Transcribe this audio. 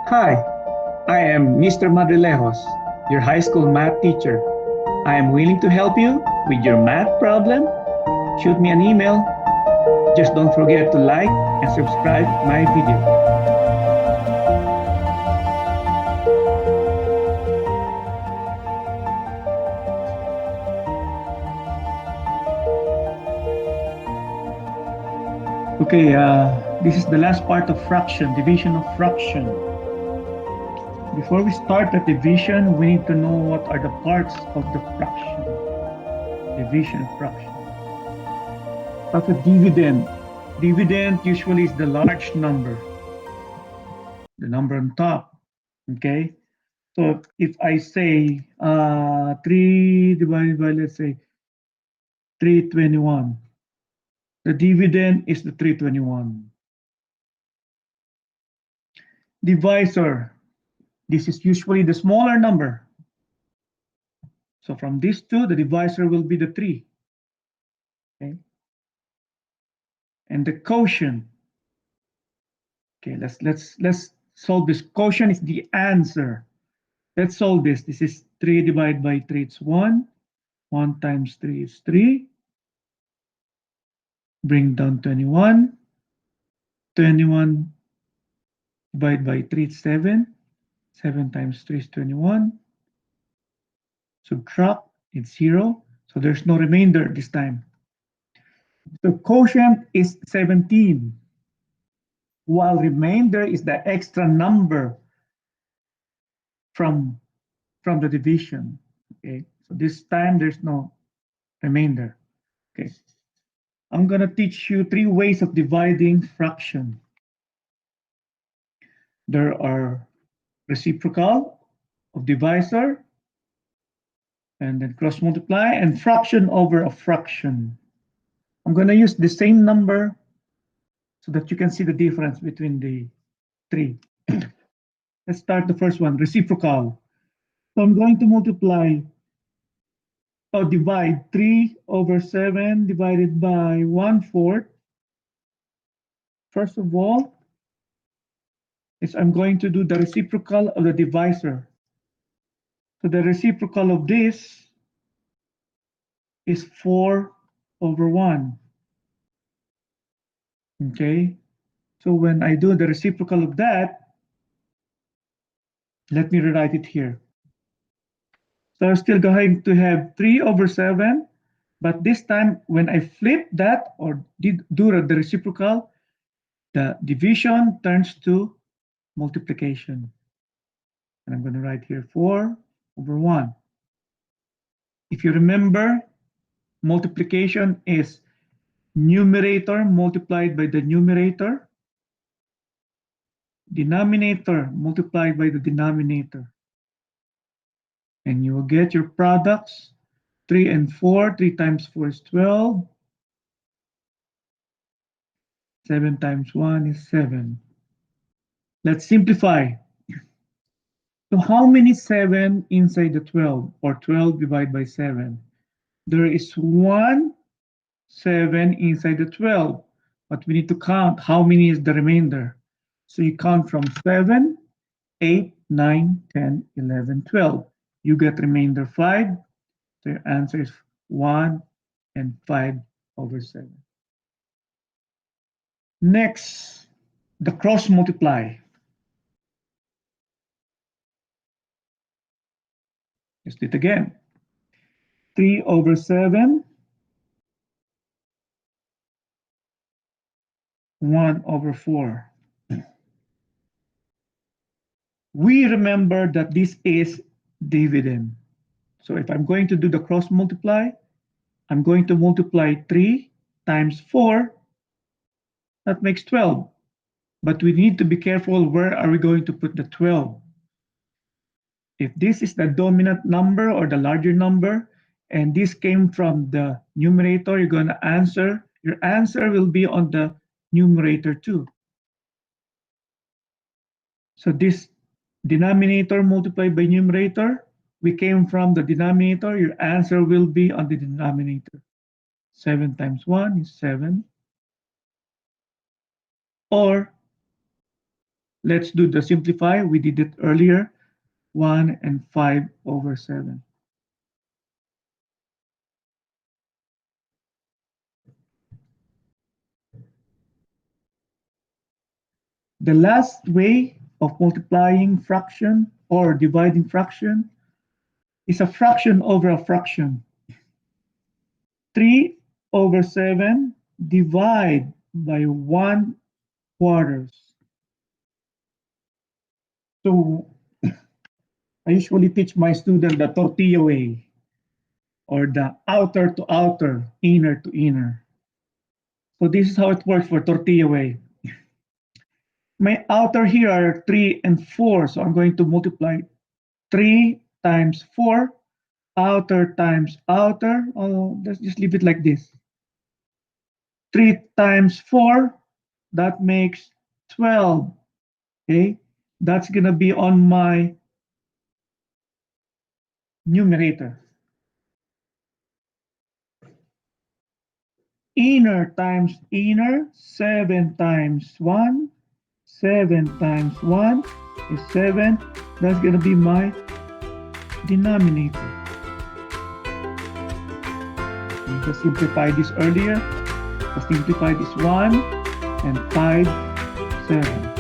Hi, I am Mr. Madrilejos, your high school math teacher. I am willing to help you with your math problem. Shoot me an email. Just don't forget to like and subscribe my video. Okay, this is the last part of fraction, division of fraction. Before we start the division, we need to know what are the parts of the fraction. Division of fraction. Start with dividend. Dividend usually is the large number, the number on top. Okay, so if I say 3 divided by, let's say, 321, the dividend is the 321. Divisor, this is usually the smaller number. So from these two, the divisor will be the 3. Okay. And the quotient. Okay, let's solve this. Quotient is the answer. Let's solve this. This is 3 divided by 3, it's 1. 1 times 3 is 3. Bring down 21. 21 divided by 3 is 7. 7 times 3 is 21. Subtract, it's 0. So there's no remainder this time. The quotient is 17, while remainder is the extra number from the division. Okay, so this time there's no remainder. Okay, I'm going to teach you 3 ways of dividing fraction. There are reciprocal of divisor, and then cross multiply, and fraction over a fraction. I'm going to use the same number so that you can see the difference between the 3. Let's start the first one, reciprocal. So I'm going to multiply or divide 3 over 7 divided by 1/4. First of all, I'm going to do the reciprocal of the divisor. So the reciprocal of this is 4 over 1. Okay, so when I do the reciprocal of that, let me rewrite it here. So I'm still going to have 3 over 7, but this time when I flip that or do the reciprocal, the division turns to multiplication. And I'm going to write here 4 over 1. If you remember, multiplication is numerator multiplied by the numerator, denominator multiplied by the denominator. And you will get your products, 3 and 4. 3 times 4 is 12. 7 times 1 is 7. Let's simplify. So how many 7 inside the 12, or 12 divided by 7? There is 1 7 inside the 12, but we need to count how many is the remainder. So you count from 7, 8, 9, 10, 11, 12. You get remainder 5. So your answer is 1 and 5 over 7. Next, the cross multiply. Let's do it again. 3 over 7, 1 over 4. We remember that this is dividend. So if I'm going to do the cross multiply, I'm going to multiply 3 times 4. That makes 12. But we need to be careful, where are we going to put the 12? If this is the dominant number or the larger number, and this came from the numerator, you're going to answer, your answer will be on the numerator too. So this denominator multiplied by numerator, we came from the denominator, your answer will be on the denominator. 7 times 1 is 7. Or Let's do the simplify. We did it earlier. 1 and 5 over 7. The last way of multiplying fraction or dividing fraction is a fraction over a fraction. 3 over 7 divide by 1 quarters. So I usually teach my student the tortilla way, or the outer to outer, inner to inner. So this is how it works for tortilla way. My outer here are 3 and 4, so I'm going to multiply 3 times 4, outer times outer. Oh, let's just leave it like this. 3 times 4, that makes 12. Okay, that's gonna be on my numerator. Inner times inner, 7 times 1. 7 times 1 is 7. That's gonna be my denominator. We just simplify this earlier. Let's simplify this 1 and 5, 7.